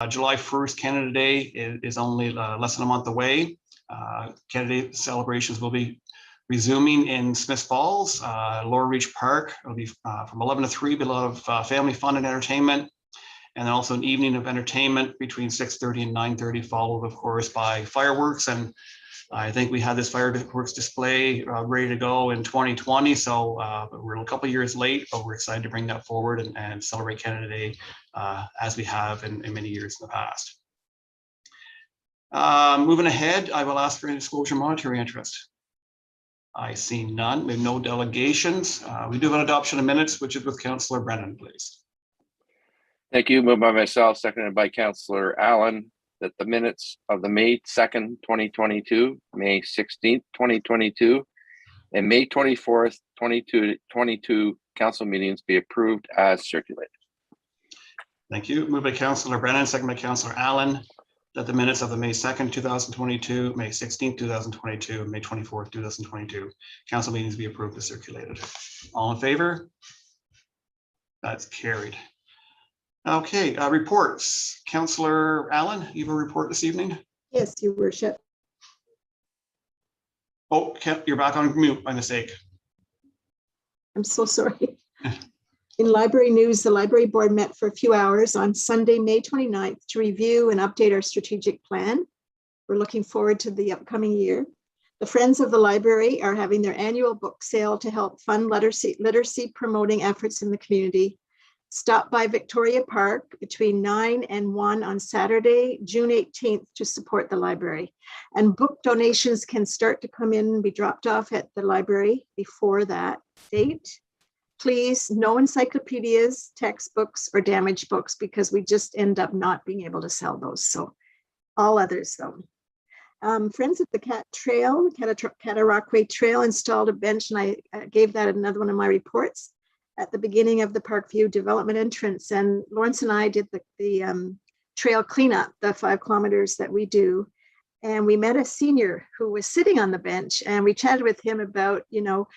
July 1st, Canada Day is only less than a month away. Canada Day celebrations will be resuming in Smith Falls, Lower Reach Park. It'll be from 11 to 3, be a lot of family fun and entertainment. And then also an evening of entertainment between 6:30 and 9:30, followed, of course, by fireworks. And I think we had this fireworks display ready to go in 2020. So we're a couple of years late, but we're excited to bring that forward and celebrate Canada Day as we have in many years in the past. Moving ahead, I will ask for any disclosure monetary interest. I see none. We have no delegations. We do have an adoption of minutes, which is with Councillor Brennan, please. Thank you. Moved by myself, seconded by Councillor Allen, that the minutes of the May 2nd, 2022, May 16th, 2022, and May 24th, 2022 council meetings be approved as circulated. Thank you. Moved by Councillor Brennan, seconded by Councillor Allen, that the minutes of the May 2nd, 2022, May 16th, 2022, and May 24th, 2022 council meetings be approved as circulated. All in favor? That's carried. Okay, reports. Councillor Allen, you have a report this evening? Yes, Your Worship. Oh, you're back on mute by mistake. I'm so sorry. In library news, the library board met for a few hours on Sunday, May 29th to review and update our strategic plan. We're looking forward to the upcoming year. The Friends of the Library are having their annual book sale to help fund literacy promoting efforts in the community. Stop by Victoria Park between 9 and 1 on Saturday, June 18th to support the library. And book donations can start to come in and be dropped off at the library before that date. Please, no encyclopedias, textbooks, or damaged books, because we just end up not being able to sell those. So all others though. Friends at the Cat Trail, Cataraqui Trail installed a bench, and I gave that another one of my reports at the beginning of the Parkview development entrance. And Lawrence and I did the trail cleanup, the 5 kilometers that we do. And we met a senior who was sitting on the bench, and we chatted with him about, you know,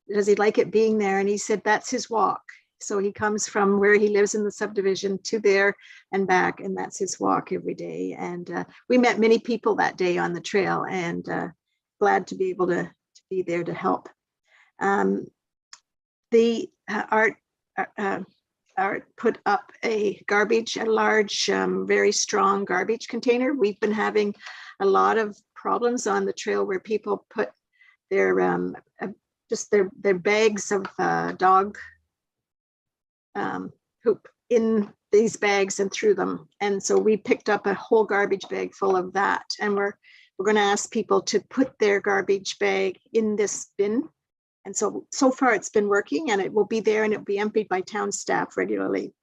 does he like it being there? And he said, that's his walk. So he comes from where he lives in the subdivision to there and back, and that's his walk every day. And we met many people that day on the trail, and glad to be able to be there to help. The art put up a large, very strong garbage container. We've been having a lot of problems on the trail where people put their just their bags of dog poop in these bags and threw them. And so we picked up a whole garbage bag full of that. And we're going to ask people to put their garbage bag in this bin. And so far it's been working, and it will be there, and it will be emptied by town staff regularly.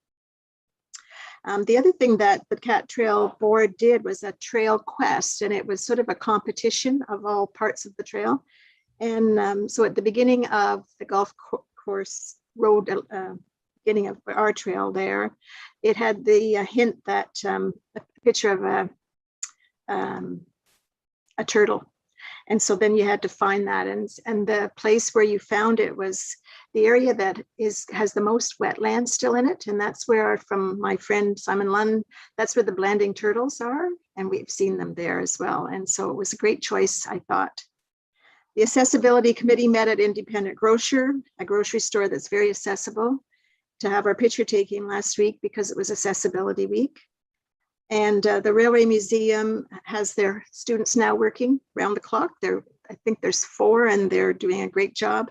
The other thing that the Cat Trail board did was a trail quest, and it was sort of a competition of all parts of the trail. And so at the beginning of the golf course road, beginning of our trail there, it had the hint that a picture of a turtle. And so then you had to find that, and the place where you found it was the area that has the most wetlands still in it, and that's where, from my friend Simon Lund, that's where the blanding turtles are, and we've seen them there as well. And so it was a great choice, I thought. The accessibility committee met at Independent Grocer, a grocery store that's very accessible, to have our picture taking last week because it was Accessibility Week. And the Railway Museum has their students now working round the clock. I think there's 4, and they're doing a great job.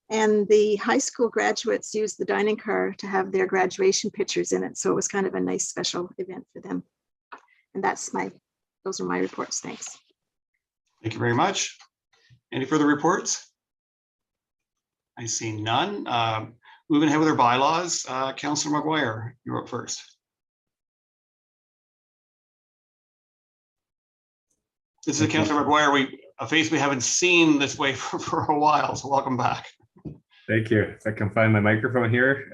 And the high school graduates used the dining car to have their graduation pictures in it. So it was kind of a nice special event for them. And those are my reports. Thanks. Thank you very much. Any further reports? I see none. Moving ahead with our bylaws, Councillor McGuire, you're up first. This is Councillor McGuire, a face we haven't seen this way for a while, so welcome back. Thank you. If I can find my microphone here.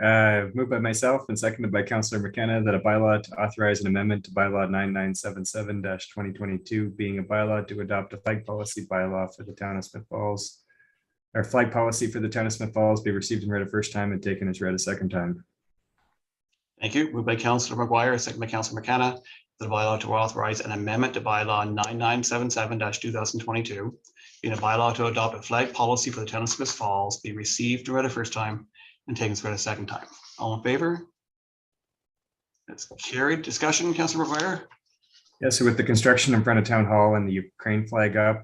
Moved by myself and seconded by Councillor McKenna that a bylaw to authorize an amendment to bylaw 9977-2022, being a bylaw to adopt a flag policy bylaw for the town of Smith Falls. Our flag policy for the town of Smith Falls be received and read a first time and taken as read a second time. Thank you. Moved by Councillor McGuire, seconded by Councillor McKenna. the bylaw to authorize an amendment to bylaw 9977-2022, being a bylaw to adopt a flag policy for the town of Smith Falls, be received and read a first time and taken as read a second time. All in favor? That's carried. Discussion, Councillor McGuire? Yeah, so with the construction in front of Town Hall and the Ukraine flag up,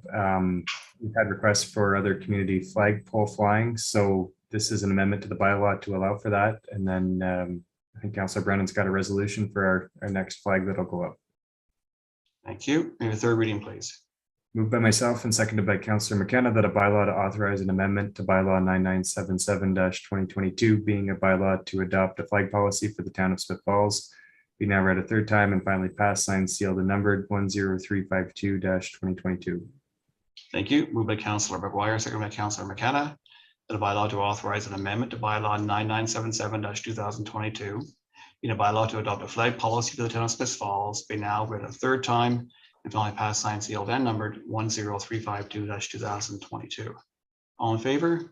we've had requests for other community flagpole flying. So this is an amendment to the bylaw to allow for that. And then I think Councillor Brennan's got a resolution for our next flag that'll go up. Thank you. Maybe a third reading, please. Moved by myself and seconded by Councillor McKenna that a bylaw to authorize an amendment to bylaw 9977-2022, being a bylaw to adopt a flag policy for the town of Smith Falls, be now read a third time and finally passed, signed, sealed, and numbered 10352-2022. Thank you. Moved by Councillor McGuire, seconded by Councillor McKenna, that a bylaw to authorize an amendment to bylaw 9977-2022, being a bylaw to adopt a flag policy for the town of Smith Falls, be now read a third time and finally passed, signed, sealed, and numbered 10352-2022. All in favor?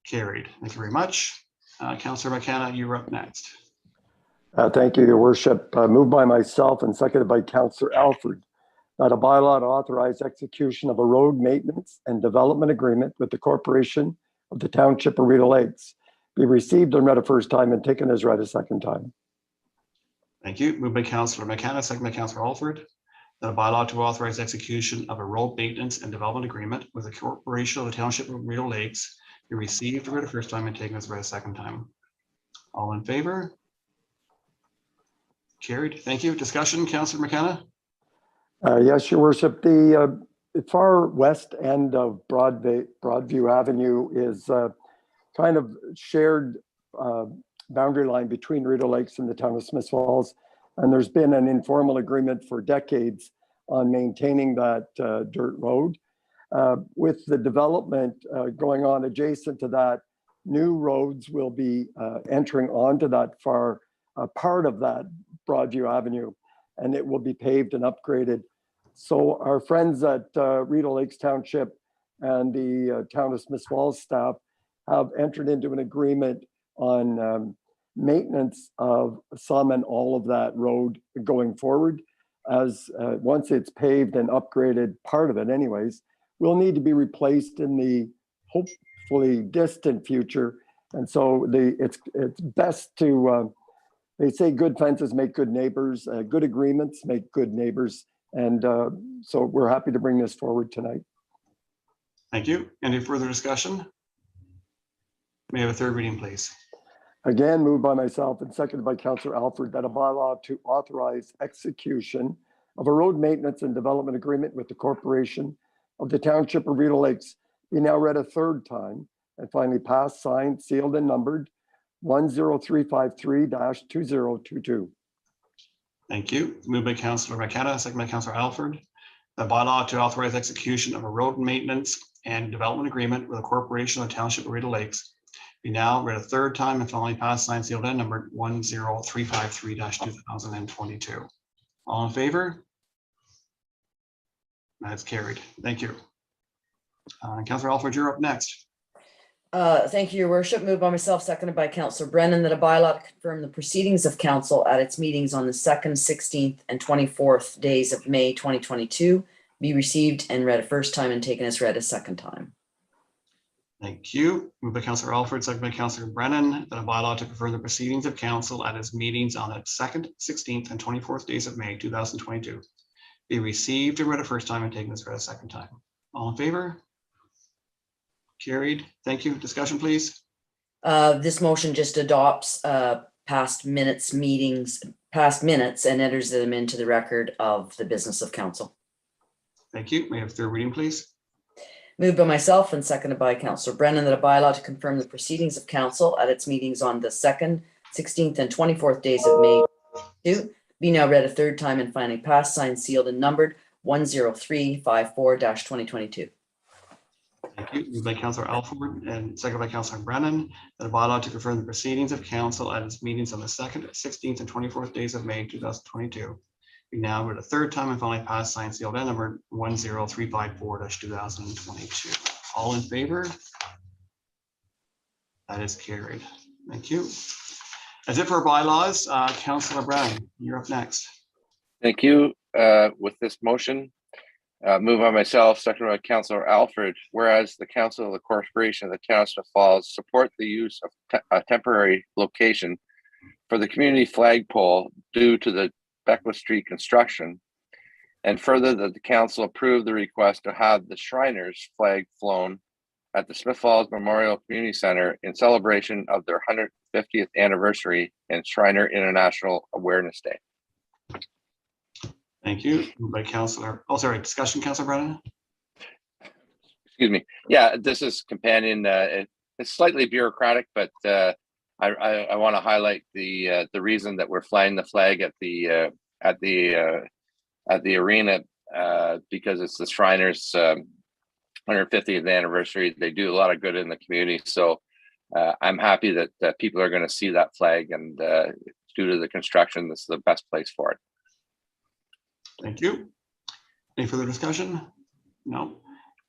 Carried. Thank you very much. Councillor McKenna, you're up next. Thank you, Your Worship. Moved by myself and seconded by Councillor Alford, that a bylaw to authorize execution of a road maintenance and development agreement with the Corporation of the Township of Rideau Lakes be received and read a first time and taken as read a second time. Thank you. Moved by Councillor McKenna, second by Councillor Alford, that a bylaw to authorize execution of a road maintenance and development agreement with the Corporation of the Township of Rideau Lakes be received and read a first time and taken as read a second time. All in favor? Carried. Thank you. Discussion, Councillor McKenna? Yes, Your Worship. The far west end of Broadview Avenue is kind of shared boundary line between Rideau Lakes and the town of Smith Falls. And there's been an informal agreement for decades on maintaining that dirt road. With the development going on adjacent to that, new roads will be entering onto that far part of that Broadview Avenue, and it will be paved and upgraded. So our friends at Rideau Lakes Township and the town of Smith Falls staff have entered into an agreement on maintenance of some and all of that road going forward, as once it's paved and upgraded, part of it anyways, will need to be replaced in the hopefully distant future. And so it's best to, they say good fences make good neighbors, good agreements make good neighbors. And so we're happy to bring this forward tonight. Thank you. Any further discussion? May I have a third reading, please? Again, moved by myself and seconded by Councillor Alford, that a bylaw to authorize execution of a road maintenance and development agreement with the Corporation of the Township of Rideau Lakes be now read a third time and finally passed, signed, sealed, and numbered 10353-2022. Thank you. Moved by Councillor McKenna, second by Councillor Alford. The bylaw to authorize execution of a road maintenance and development agreement with the Corporation of the Township of Rideau Lakes be now read a third time and finally passed, signed, sealed, and numbered 10353-2022. All in favor? That's carried. Thank you. Councillor Alford, you're up next. Thank you, Your Worship. Moved by myself, seconded by Councillor Brennan, that a bylaw to confirm the proceedings of council at its meetings on the 2nd, 16th, and 24th days of May 2022 be received and read a first time and taken as read a second time. Thank you. Moved by Councillor Alford, second by Councillor Brennan, that a bylaw to confirm the proceedings of council at its meetings on the 2nd, 16th, and 24th days of May 2022 be received and read a first time and taken as read a second time. All in favor? Carried. Thank you. Discussion, please. This motion just adopts past minutes and enters them into the record of the business of council. Thank you. May I have third reading, please? Moved by myself and seconded by Councillor Brennan, that a bylaw to confirm the proceedings of council at its meetings on the 2nd, 16th, and 24th days of May 2 be now read a third time and finally passed, signed, sealed, and numbered 10354-2022. Thank you. Moved by Councillor Alford and seconded by Councillor Brennan, that a bylaw to confirm the proceedings of council at its meetings on the 2nd, 16th, and 24th days of May 2022 be now read a third time and finally passed, signed, sealed, and numbered 10354-2022. All in favor? That is carried. Thank you. That's it for our bylaws. Councillor Brown, you're up next. Thank you. With this motion, moved by myself, seconded by Councillor Alfred, whereas the Council of the Corporation of the Town of Smith Falls support the use of a temporary location for the community flagpole due to the Beckwith Street construction, and further that the council approve the request to have the Shriners flag flown at the Smith Falls Memorial Community Center in celebration of their 150th anniversary and Shriner International Awareness Day. Thank you. Moved by Councillor, oh, sorry, discussion, Councillor Brennan? Excuse me. Yeah, this is companion. It's slightly bureaucratic, but I want to highlight the reason that we're flying the flag at the arena because it's the Shriners' 150th anniversary. They do a lot of good in the community, so I'm happy that people are going to see that flag, and due to the construction, this is the best place for it. Thank you. Any further discussion? No.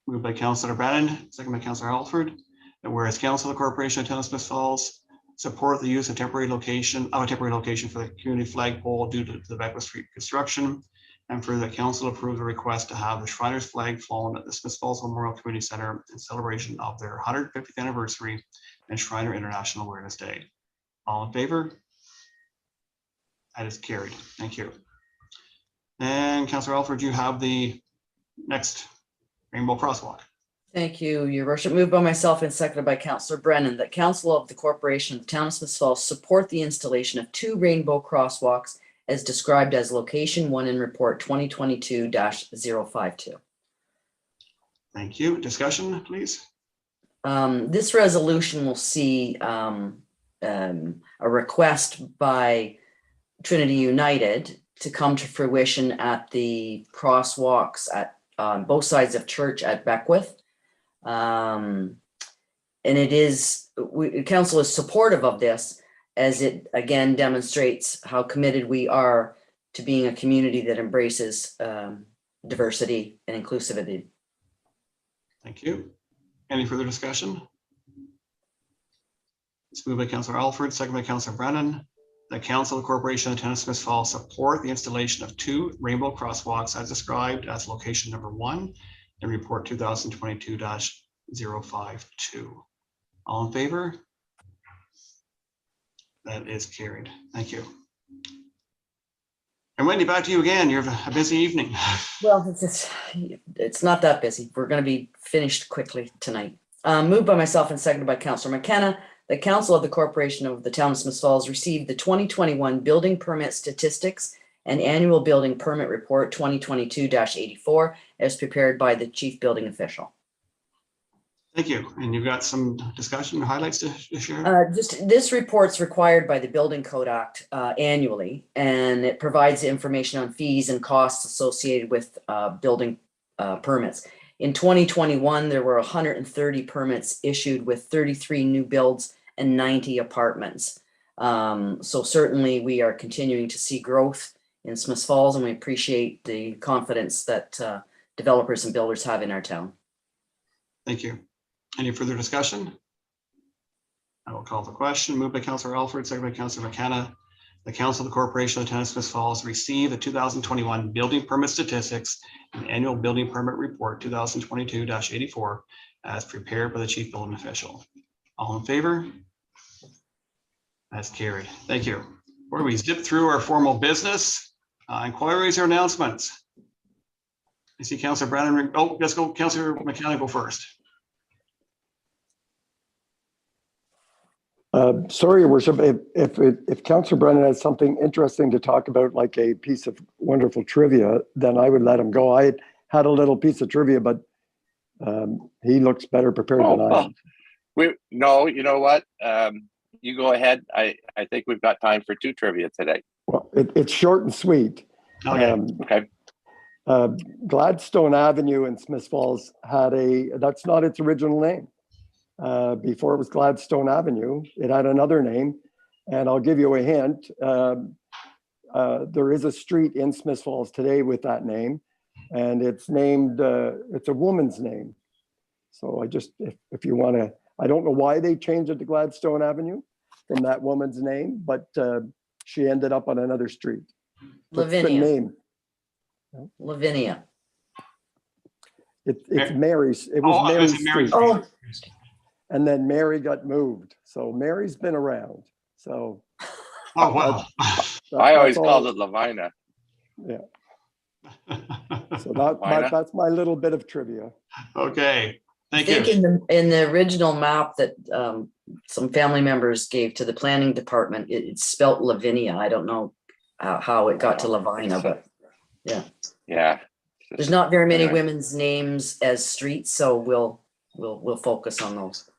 Moved by Councillor Brennan, second by Councillor Alford, that whereas Council of the Corporation of Town of Smith Falls support the use of a temporary location for the community flagpole due to the Beckwith Street construction, and further that Council approve the request to have the Shriners flag flown at the Smith Falls Memorial Community Center in celebration of their 150th anniversary and Shriner International Awareness Day. All in favor? That is carried. Thank you. And Councillor Alford, you have the next rainbow crosswalk. Thank you, Your Worship. Moved by myself and seconded by Councillor Brennan that Council of the Corporation of the Town of Smith Falls support the installation of 2 rainbow crosswalks as described as location 1 in report 2022-052. Thank you. Discussion, please. This resolution will see a request by Trinity United to come to fruition at the crosswalks at both sides of church at Beckwith. And it is, council is supportive of this as it again demonstrates how committed we are to being a community that embraces diversity and inclusivity. Thank you. Any further discussion? It's moved by Councillor Alford, second by Councillor Brennan. The Council of the Corporation of the Town of Smith Falls support the installation of 2 rainbow crosswalks as described as location number 1 in report 2022-052. All in favor? That is carried. Thank you. And Wendy, back to you again. You have a busy evening. Well, it's not that busy. We're going to be finished quickly tonight. Moved by myself and seconded by Councillor McKenna. The Council of the Corporation of the Town of Smith Falls received the 2021 Building Permit Statistics and Annual Building Permit Report 2022-84 as prepared by the Chief Building Official. Thank you. And you've got some discussion highlights to share? Just this report's required by the Building Code Act annually, and it provides information on fees and costs associated with building permits. In 2021, there were 130 permits issued with 33 new builds and 90 apartments. So certainly we are continuing to see growth in Smith Falls, and we appreciate the confidence that developers and builders have in our town. Thank you. Any further discussion? I will call the question. Moved by Councillor Alford, second by Councillor McKenna. The Council of the Corporation of the Town of Smith Falls received the 2021 Building Permit Statistics and Annual Building Permit Report 2022-84 as prepared by the Chief Building Official. All in favor? That's carried. Thank you. Before we zip through our formal business, inquiries or announcements? I see Councillor Brandon. Oh, let's go. Councillor McKenna, go first. Sorry, Your Worship, if Councillor Brennan has something interesting to talk about, like a piece of wonderful trivia, then I would let him go. I had a little piece of trivia, but he looks better prepared than I am. No, you know what? You go ahead. I think we've got time for 2 trivia today. Well, it's short and sweet. Okay. Okay. Gladstone Avenue in Smith Falls had that's not its original name. Before it was Gladstone Avenue, it had another name, and I'll give you a hint. There is a street in Smith Falls today with that name, and it's named, it's a woman's name. So I just, if you want to, I don't know why they changed it to Gladstone Avenue. from that woman's name, but she ended up on another street. What's the Lavinia. name? Lavinia. It's Mary's. It was Oh, it Mary's was Mary's street. Oh, And then Mary got moved. So Mary's been around. So Oh, wow. I always that's called all- it Lavina. So Why not? that's my little bit of trivia. Okay, I thank think you. in the original map that some family members gave to the planning department, it's spelt Lavinia. I don't know how it got to Lavina, but Yeah. there's not very many Anyway. women's names as streets, so we'll focus on those.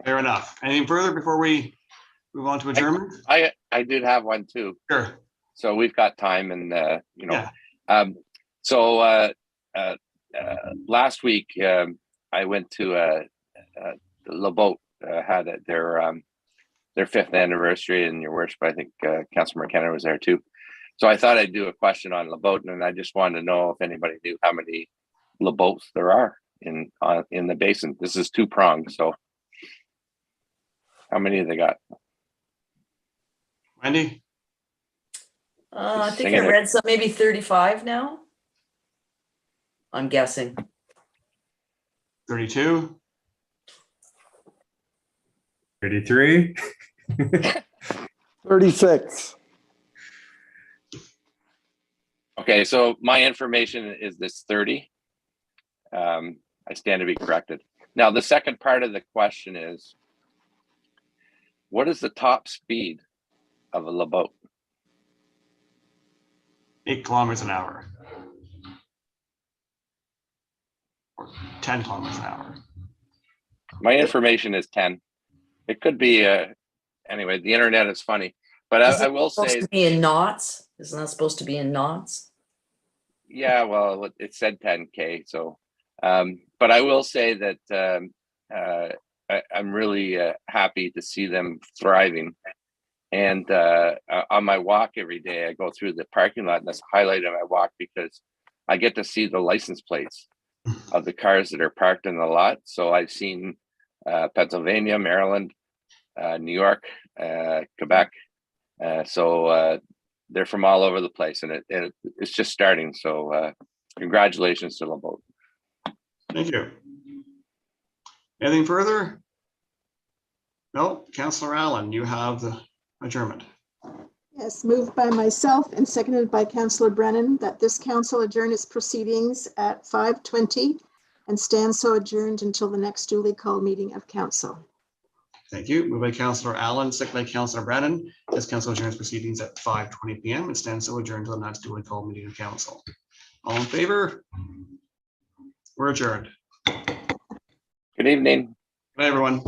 Fair enough. Anything further before we move on to adjournment? I did have one too. Sure. So we've got time and, you know, Yeah. last week, I went to, LeBoat, had their 5th anniversary, and your worship, I think, Councilor McKenna was there too. So I thought I'd do a question on LeBoat, and I just wanted to know if anybody knew how many LeBoats there are in the basin. This is 2-pronged, so how many have they got? Wendy? I think Singing I it. read some, maybe 35 now. I'm guessing. 32? 33. 36. Okay, so my information is this 30. I stand to be corrected. Now, the second part of the question is, what is the top speed of a LeBoat? 8 kilometers an hour. Or 10 kilometers an hour. My information is 10. It could be, anyway, the internet is funny, but I will Supposed say, to be in knots. Isn't that supposed to be in knots? yeah, well, it said 10K. So, but I will say that I'm really happy to see them thriving. And on my walk every day, I go through the parking lot, and that's a highlight of my walk because I get to see the license plates of the cars that are parked in the lot. So I've seen Pennsylvania, Maryland, New York, Quebec. So they're from all over the place, and it's just starting. So congratulations to LeBoat. Thank you. Anything further? No, Councillor Allen, you have the adjournment. Yes, moved by myself and seconded by Councillor Brennan that this council adjourn its proceedings at 5:20 and stand so adjourned until the next duly called meeting of council. Thank you. Moved by Councillor Allen, seconded by Councillor Brennan. This council adjourns proceedings at 5:20 p.m. and stands so adjourned until the next duly called meeting of council. All in favor? We're adjourned. Good evening. Good night, everyone.